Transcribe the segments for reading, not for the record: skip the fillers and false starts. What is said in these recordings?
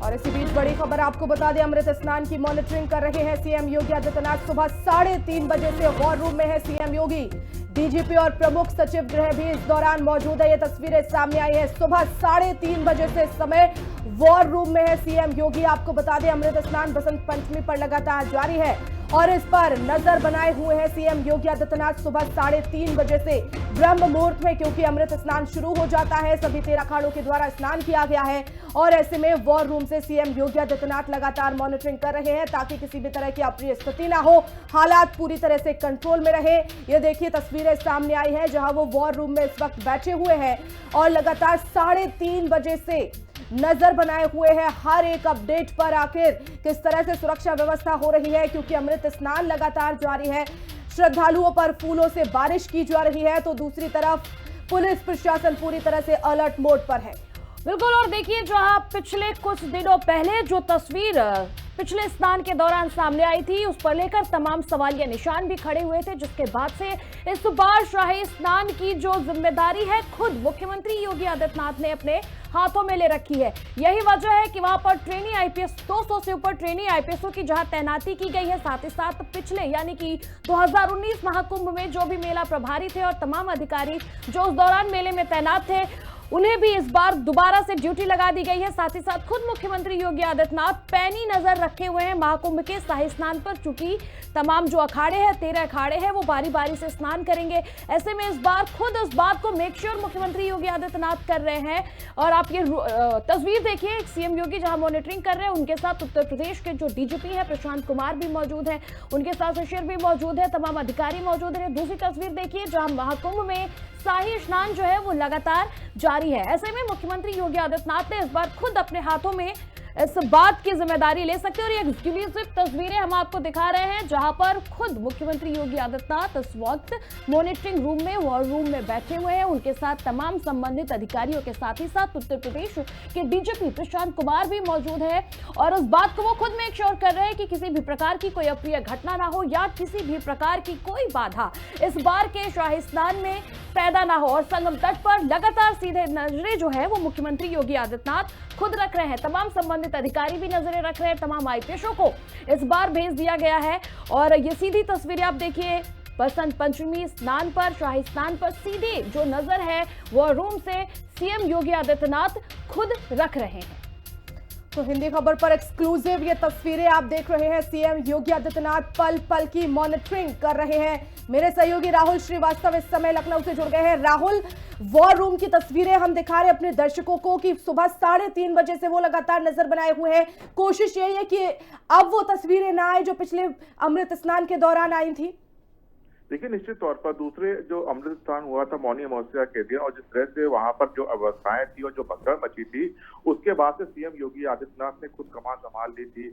और इसी बीच बड़ी खबर आपको बता दें, अमृत स्नान की मॉनिटरिंग कर रहे हैं सीएम योगी आदित्यनाथ। सुबह 3:30 बजे से वॉर रूम में है सीएम योगी। डीजीपी और प्रमुख सचिव गृह भी इस दौरान मौजूद है। ये तस्वीरें सामने आई है। सुबह 3:30 बजे से इस समय वॉर रूम में है सीएम योगी। आपको बता दें, अमृत स्नान बसंत पंचमी पर लगातार जारी है और इस पर नजर बनाए हुए हैं सीएम योगी आदित्यनाथ। सुबह 3:30 बजे से ब्रह्म मुहूर्त में, क्योंकि अमृत स्नान शुरू हो जाता है, सभी 13 अखाड़ों के द्वारा स्नान किया गया है और ऐसे में वॉर रूम से सीएम योगी आदित्यनाथ लगातार मॉनिटरिंग कर रहे हैं ताकि किसी भी तरह की अप्रिय स्थिति ना हो, हालात पूरी तरह से कंट्रोल में रहे। ये देखिए तस्वीरें सामने आई है जहां वो वॉर रूम में इस वक्त बैठे हुए हैं और लगातार 3:30 बजे से नजर बनाए हुए हैं हर एक अपडेट पर, आखिर किस तरह से सुरक्षा व्यवस्था हो रही है, क्योंकि अमृत स्नान लगातार जारी है। श्रद्धालुओं पर फूलों से बारिश की जा रही है तो दूसरी तरफ पुलिस प्रशासन पूरी तरह से अलर्ट मोड पर है। बिल्कुल, और देखिए जहां पिछले कुछ दिनों पहले जो तस्वीर पिछले स्नान के दौरान सामने आई थी, उस पर लेकर तमाम सवालिया निशान भी खड़े हुए थे, जिसके बाद से इस बार शाही स्नान की जो जिम्मेदारी है खुद मुख्यमंत्री योगी आदित्यनाथ ने अपने हाथों में ले रखी है। यही वजह है कि वहां पर ट्रेनी आईपीएस 200 से ऊपर ट्रेनी आईपीएसओं की जहां तैनाती की गई है, साथ ही साथ पिछले यानी कि 2019 महाकुंभ में जो भी मेला प्रभारी थे और तमाम अधिकारी जो उस दौरान मेले में तैनात थे, उन्हें भी इस बार दोबारा से ड्यूटी लगा दी गई है। साथ ही साथ खुद मुख्यमंत्री योगी आदित्यनाथ पैनी नजर रखे हुए हैं महाकुंभ के शाही स्नान पर, चूंकि तमाम जो अखाड़े हैं 13 अखाड़े हैं वो बारी बारी से स्नान करेंगे। ऐसे में इस बार खुद इस बात को मेक श्योर मुख्यमंत्री योगी आदित्यनाथ कर रहे हैं। और आप ये तस्वीर देखिए, सीएम योगी जहां मॉनिटरिंग कर रहे हैं, उनके साथ उत्तर प्रदेश के जो डीजीपी है प्रशांत कुमार भी मौजूद है, उनके साथ सचिव भी मौजूद है, तमाम अधिकारी मौजूद है। दूसरी तस्वीर देखिए जहां महाकुंभ में शाही स्नान जो है वो लगातार जारी है। ऐसे में मुख्यमंत्री योगी आदित्यनाथ ने इस बार खुद अपने हाथों में इस बात की जिम्मेदारी ले सकते हैं। और ये एक्सक्लूसिव तस्वीरें हम आपको दिखा रहे हैं जहां पर खुद मुख्यमंत्री योगी आदित्यनाथ इस वक्त मॉनिटरिंग रूम में, वॉर रूम में बैठे हुए हैं। उनके साथ तमाम संबंधित अधिकारियों के साथ ही साथ उत्तर प्रदेश के डीजीपी प्रशांत कुमार भी मौजूद है और इस बात को वो खुद मेक श्योर कर रहे हैं कि किसी भी प्रकार की कोई अप्रिय घटना ना हो या किसी भी प्रकार की कोई बाधा इस बार के शाही स्नान में पैदा ना हो। और संगम तट पर लगातार सीधे नजरें जो है वो मुख्यमंत्री योगी आदित्यनाथ खुद रख रहे हैं, तमाम संबंधित अधिकारी भी नजरें रख रहे हैं, तमाम आईपीएसओं को इस बार भेज दिया गया है। और ये सीधी तस्वीरें आप देखिए, बसंत पंचमी स्नान पर, शाही स्नान पर सीधी जो नजर है वो रूम से सीएम योगी आदित्यनाथ खुद रख रहे हैं। तो हिंदी खबर पर एक्सक्लूसिव ये तस्वीरें आप देख रहे हैं। सीएम योगी आदित्यनाथ पल पल की मॉनिटरिंग कर रहे हैं। मेरे सहयोगी राहुल श्रीवास्तव इस समय लखनऊ से जुड़ गए हैं। राहुल, वॉर रूम की तस्वीरें हम दिखा रहे हैं अपने दर्शकों को कि सुबह 3:30 बजे से वो लगातार नजर बनाए हुए हैं। कोशिश यही है कि अब वो तस्वीरें ना आए जो पिछले अमृत स्नान के दौरान आई थी। देखिए, निश्चित तौर पर दूसरे जो अमृत स्नान हुआ था मौनी अमावस्या के दिन, और जिस तरह से वहां पर जो अवस्थाएं थी और जो भगदड़ मची थी, उसके बाद से सीएम योगी आदित्यनाथ ने खुद कमान संभाल ली थी।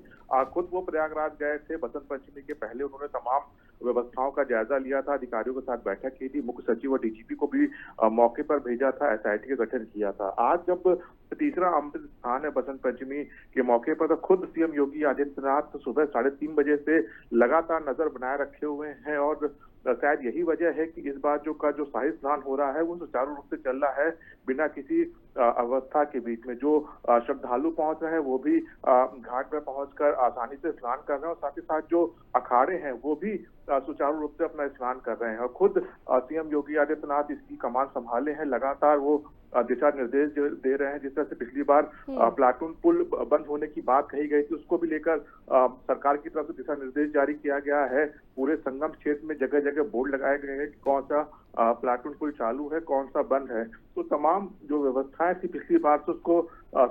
खुद वो प्रयागराज गए थे बसंत पंचमी के पहले, उन्होंने तमाम व्यवस्थाओं का जायजा लिया था, अधिकारियों के साथ बैठक की थी, मुख्य सचिव और डीजीपी को भी मौके पर भेजा था, एसआईटी का गठन किया था। आज जब तीसरा अमृत स्नान है बसंत पंचमी के मौके पर, तो खुद सीएम योगी आदित्यनाथ सुबह 3:30 बजे से लगातार नजर बनाए रखे हुए हैं। और शायद यही वजह है कि इस बार जो शाही स्नान हो रहा है वो सुचारू रूप से चल रहा है, बिना किसी अवस्था के बीच में। जो श्रद्धालु पहुंच रहे हैं वो भी घाट पर पहुंचकर आसानी से स्नान कर रहे हैं और साथ ही साथ जो अखाड़े हैं वो भी सुचारू रूप से अपना स्नान कर रहे हैं। और खुद सीएम योगी आदित्यनाथ इसकी कमान संभाले हैं, लगातार वो दिशा निर्देश दे रहे हैं। जिस तरह से पिछली बार प्लाटून पुल बंद होने की बात कही गई थी, उसको भी लेकर सरकार की तरफ से दिशा निर्देश जारी किया गया है। पूरे संगम क्षेत्र में जगह जगह बोर्ड लगाए गए हैं कि कौन सा प्लाटून पुल चालू है, कौन सा बंद है। तो तमाम जो व्यवस्थाएं थी पिछली बार से उसको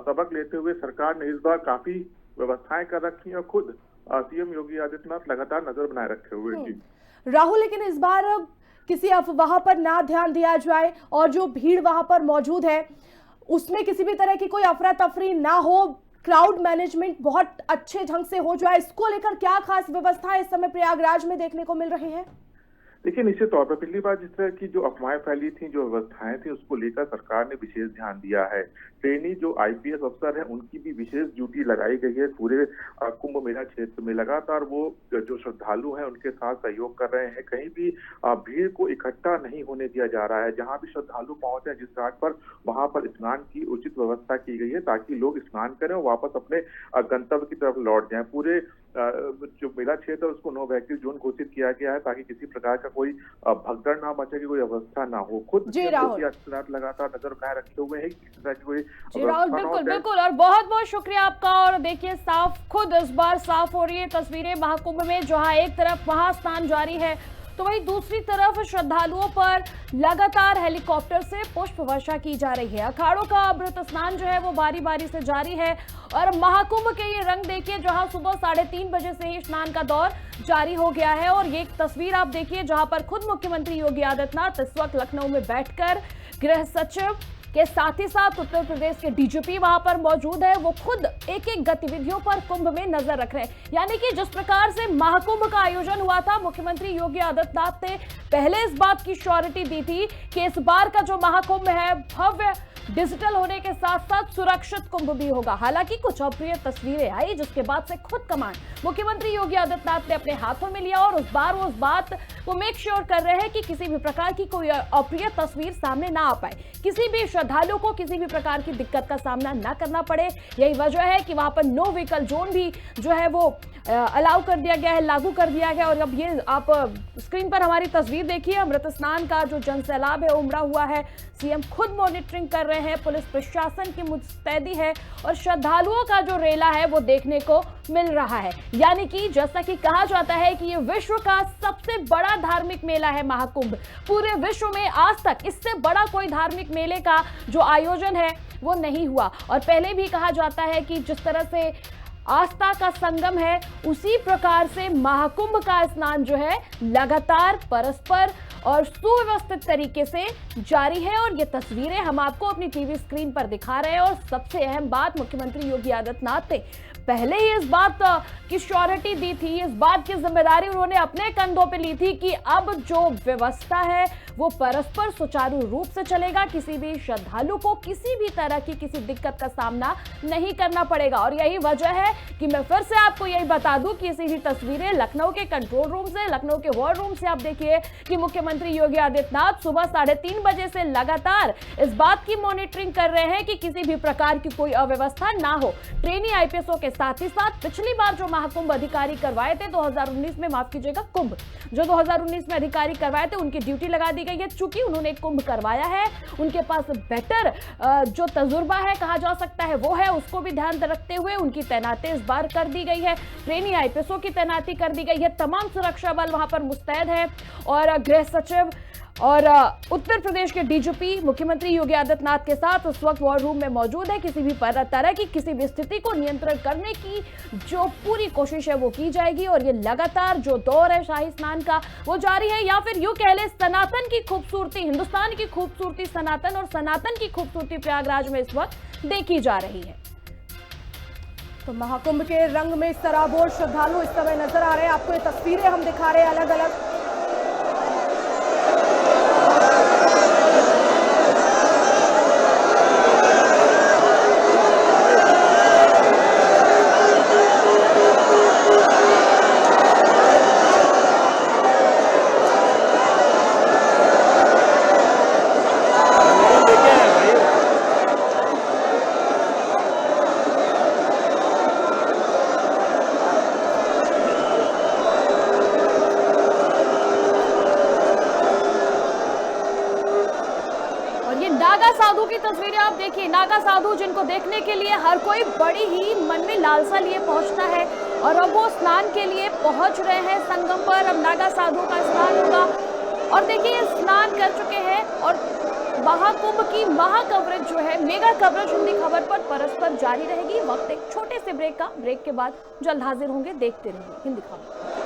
सबक लेते हुए सरकार ने इस बार काफी व्यवस्थाएं कर रखी है और खुद सीएम योगी आदित्यनाथ लगातार नजर बनाए रखे हुए हैं। जी राहुल, लेकिन इस बार किसी अफवाह पर ना ध्यान दिया जाए और जो भीड़ वहां पर मौजूद है उसमें किसी भी तरह की कोई अफरा तफरी ना हो, क्राउड मैनेजमेंट बहुत अच्छे ढंग से हो जाए, इसको लेकर क्या खास व्यवस्था इस समय प्रयागराज में देखने को मिल रही है? देखिए, निश्चित तौर पर पिछली बार जिस तरह की जो अफवाहें फैली थी, जो व्यवस्थाएं थी, उसको लेकर सरकार ने विशेष ध्यान दिया है। ट्रेनी जो आईपीएस अफसर हैं, उनकी भी विशेष ड्यूटी लगाई गई है। पूरे कुंभ मेला क्षेत्र में लगातार वो जो श्रद्धालु हैं उनके साथ सहयोग कर रहे हैं। कहीं भी भीड़ को इकट्ठा नहीं होने दिया जा रहा है। जहां भी श्रद्धालु पहुंचे जिस घाट पर, वहां पर स्नान की उचित व्यवस्था की गई है ताकि लोग स्नान करें और वापस अपने गंतव्य की तरफ लौट जाएं। पूरे जो मेला क्षेत्र है उसको नो व्हीकल जोन घोषित किया गया है ताकि किसी प्रकार का कोई भगदड़ ना मचे, की कोई अवस्था ना हो। खुद लगातार नजर बनाए रखे हुए हैं किसी तरह की कोई राहुल, बिल्कुल बिल्कुल, और बहुत बहुत शुक्रिया आपका। और देखिए, साफ खुद इस बार साफ हो रही है तस्वीरें महाकुंभ में, जहां एक तरफ महास्नान जारी है तो वहीं दूसरी तरफ श्रद्धालुओं पर लगातार हेलीकॉप्टर से पुष्प वर्षा की जा रही है। अखाड़ों का अमृत स्नान जो है वो बारी बारी से जारी है और महाकुंभ के ये रंग देखिए, जहां सुबह 3:30 बजे से ही स्नान का दौर जारी हो गया है। और ये तस्वीर आप देखिए जहां पर खुद मुख्यमंत्री योगी आदित्यनाथ इस वक्त लखनऊ में बैठकर गृह सचिव के साथ ही साथ उत्तर प्रदेश के डीजीपी वहां पर मौजूद है। वो खुद एक एक गतिविधियों पर कुंभ में नजर रख रहे हैं। यानी कि जिस प्रकार से महाकुंभ का आयोजन हुआ था, मुख्यमंत्री योगी आदित्यनाथ ने पहले इस बात की श्योरिटी दी थी कि इस बार का जो महाकुंभ है भव्य, डिजिटल होने के साथ साथ सुरक्षित कुंभ भी होगा। हालांकि कुछ अप्रिय तस्वीरें आई जिसके बाद से खुद कमान मुख्यमंत्री योगी आदित्यनाथ ने अपने हाथों में लिया और उस बात वो मेक श्योर कर रहे हैं कि किसी भी प्रकार की कोई अप्रिय तस्वीर सामने ना आ पाए, किसी भी श्रद्धालु को किसी भी प्रकार की दिक्कत का सामना ना करना पड़े। यही वजह है कि वहां पर नो व्हीकल जोन भी जो है वो अलाउ कर दिया गया है, लागू कर दिया गया। और अब ये आप स्क्रीन पर हमारी तस्वीर देखिए, अमृत स्नान का जो जनसैलाब है उमड़ा हुआ है। सीएम खुद मॉनिटरिंग कर रहे हैं, पुलिस प्रशासन की मुस्तैदी है और श्रद्धालुओं का जो रेला है वो देखने को मिल रहा है। यानी कि जैसा कि कहा जाता है कि ये विश्व का सबसे बड़ा धार्मिक मेला है महाकुंभ। पूरे विश्व में आज तक इससे बड़ा कोई धार्मिक मेले का जो आयोजन है वो नहीं हुआ। और पहले भी कहा जाता है कि जिस तरह से आस्था का संगम है, उसी प्रकार से महाकुंभ का स्नान जो है लगातार परस्पर और सुव्यवस्थित तरीके से जारी है। और ये तस्वीरें हम आपको अपनी टीवी स्क्रीन पर दिखा रहे हैं। और सबसे अहम बात, मुख्यमंत्री योगी आदित्यनाथ ने पहले ही इस बात की श्योरिटी दी थी, इस बात की जिम्मेदारी उन्होंने अपने कंधों पे ली थी कि अब जो व्यवस्था है वो परस्पर सुचारू रूप से चलेगा, किसी भी श्रद्धालु को किसी भी तरह की किसी दिक्कत का सामना नहीं करना पड़ेगा। और यही वजह है कि मैं फिर से आपको यही बता दूं कि सीधी तस्वीरें लखनऊ के कंट्रोल रूम से, लखनऊ के वॉर रूम से आप देखिए कि मुख्यमंत्री योगी आदित्यनाथ सुबह 3:30 बजे से लगातार इस बात की मॉनिटरिंग कर रहे हैं कि किसी भी प्रकार की कोई अव्यवस्था ना हो। ट्रेनी आईपीएसओ के साथ ही साथ पिछली बार जो महाकुंभ अधिकारी करवाए थे 2019 में, माफ कीजिएगा, कुंभ जो 2019 में अधिकारी करवाए थे उनकी ड्यूटी लगा दी गई है। चूंकि उन्होंने कुंभ करवाया है, उनके पास बेटर जो तजुर्बा है कहा जा सकता है वो है, उसको भी ध्यान रखते हुए उनकी तैनाती इस बार कर दी गई है। ट्रेनी आईपीएसओ की तैनाती कर दी गई है, तमाम सुरक्षा बल वहां पर मुस्तैद है। और गृह सचिव और उत्तर प्रदेश के डीजीपी मुख्यमंत्री योगी आदित्यनाथ के साथ उस वक्त वॉर रूम में मौजूद है। किसी भी तरह की किसी भी स्थिति को नियंत्रण करने की जो पूरी कोशिश है वो की जाएगी। और ये लगातार जो दौर है शाही स्नान का वो जारी है, या फिर यूं कह ले सनातन की खूबसूरती, हिंदुस्तान की खूबसूरती सनातन और सनातन की खूबसूरती प्रयागराज में इस वक्त देखी जा रही है। तो महाकुंभ के रंग में सराबोर श्रद्धालु इस समय नजर आ रहे हैं। आपको ये तस्वीरें हम दिखा रहे हैं अलग अलग। नागा साधु की तस्वीरें आप देखिए, नागा साधु जिनको देखने के लिए हर कोई बड़ी ही मन में लालसा लिए पहुंचता है और अब वो स्नान के लिए पहुंच रहे हैं संगम पर। अब नागा साधु का स्नान होगा और देखिए ये स्नान कर चुके हैं और महाकुंभ की महा कवरेज जो है, मेगा कवरेज हिंदी खबर पर परस्पर जारी रहेगी। वक्त एक छोटे से ब्रेक का, ब्रेक के बाद जल्द हाजिर होंगे, देखते रहिए हिंदी खबर।